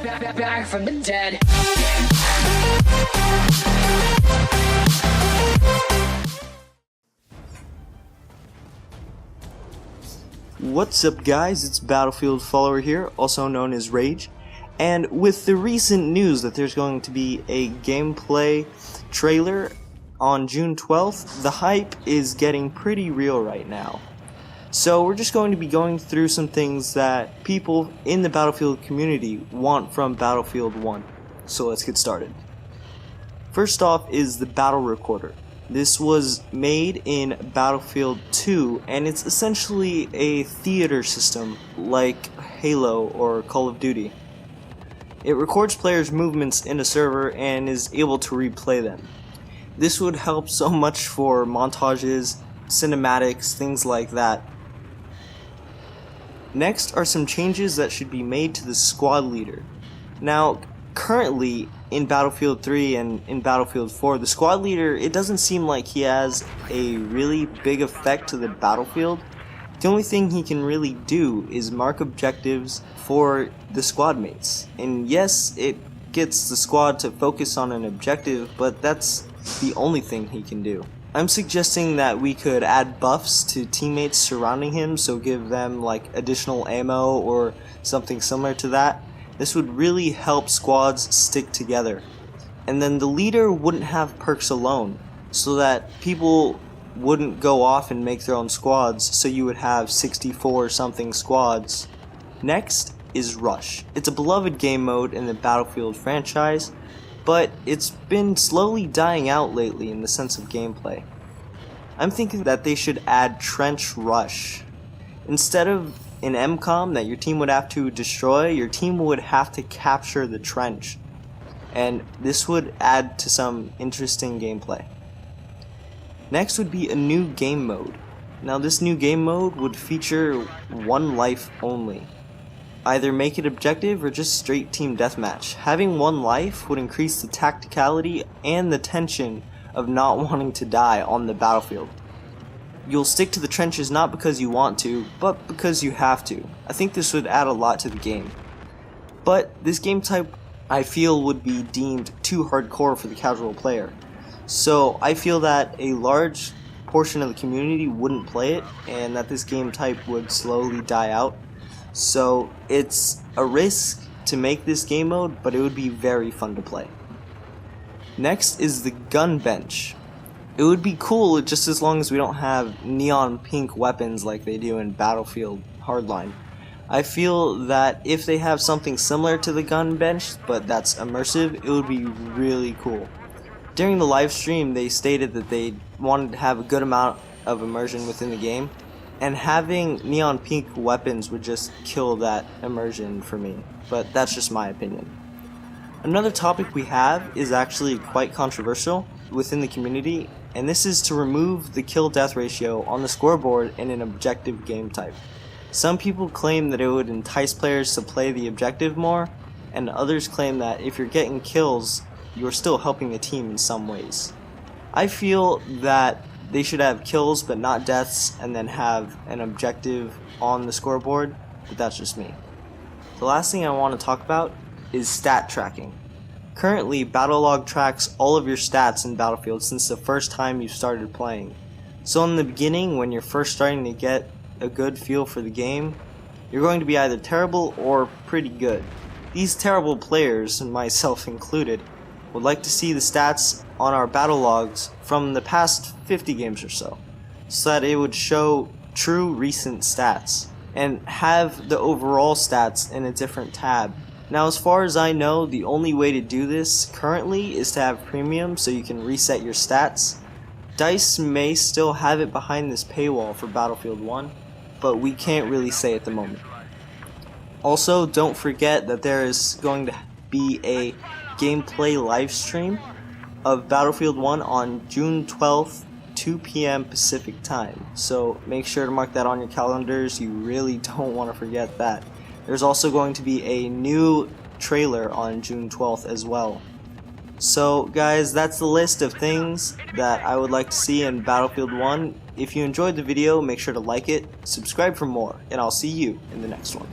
back from the dead. What's up guys, it's Battlefield Follower here, also known as Rage, and with the recent news that there's going to be a gameplay trailer on June 12th, the hype is getting pretty real right now. So we're just going to be going through some things that people in the Battlefield community want from Battlefield 1. So let's get started. First off is the battle recorder. This was made in Battlefield 2 and it's essentially a theater system like Halo or Call of Duty. It records players' movements in a server and is able to replay them. This would help so much for montages, cinematics, things like that. Next are some changes that should be made to the squad leader. Now, currently in Battlefield 3 and in Battlefield 4, the squad leader, it doesn't seem like he has a really big effect to the battlefield. The only thing he can really do is mark objectives for the squad mates. And yes, it gets the squad to focus on an objective, but that's the only thing he can do. I'm suggesting that we could add buffs to teammates surrounding him, so give them like additional ammo or something similar to that. This would really help squads stick together. And then the leader wouldn't have perks alone, so that people wouldn't go off and make their own squads, so you would have 64 something squads. Next is Rush. It's a beloved game mode in the Battlefield franchise, but it's been slowly dying out lately in the sense of gameplay. I'm thinking that they should add Trench Rush. Instead of an MCOM that your team would have to destroy, your team would have to capture the trench. And this would add to some interesting gameplay. Next would be a new game mode. Now this new game mode would feature one life only. Either make it objective or just straight team deathmatch. Having one life would increase the tacticality and the tension of not wanting to die on the battlefield. You'll stick to the trenches not because you want to, but because you have to. I think this would add a lot to the game. But this game type I feel would be deemed too hardcore for the casual player. So I feel that a large portion of the community wouldn't play it and that this game type would slowly die out. So it's a risk to make this game mode, but it would be very fun to play. Next is the Gunbench. It would be cool just as long as we don't have neon pink weapons like they do in Battlefield Hardline. I feel that if they have something similar to the Gunbench, but that's immersive, it would be really cool. During the live stream, they stated that they wanted to have a good amount of immersion within the game, and having neon pink weapons would just kill that immersion for me, but that's just my opinion. Another topic we have is actually quite controversial within the community, and this is to remove the kill-death ratio on the scoreboard in an objective game type. Some people claim that it would entice players to play the objective more, and others claim that if you're getting kills, you're still helping the team in some ways. I feel that they should have kills but not deaths and then have an objective on the scoreboard, but that's just me. The last thing I want to talk about is stat tracking. Currently, Battlelog tracks all of your stats in Battlefield since the first time you started playing. So in the beginning, when you're first starting to get a good feel for the game, you're going to be either terrible or pretty good. These terrible players, and myself included, would like to see the stats on our battle logs from the past 50 games or so that it would show true recent stats and have the overall stats in a different tab. Now as far as I know, the only way to do this currently is to have premium so you can reset your stats. DICE may still have it behind this paywall for Battlefield 1, but we can't really say at the moment. Also, don't forget that there is going to be a gameplay live stream of Battlefield 1 on June 12th, 2 p.m. Pacific time. So make sure to mark that on your calendars. You really don't want to forget that. There's also going to be a new trailer on June 12th as well. So guys, that's the list of things that I would like to see in Battlefield 1. If you enjoyed the video, make sure to like it, subscribe for more, and I'll see you in the next one.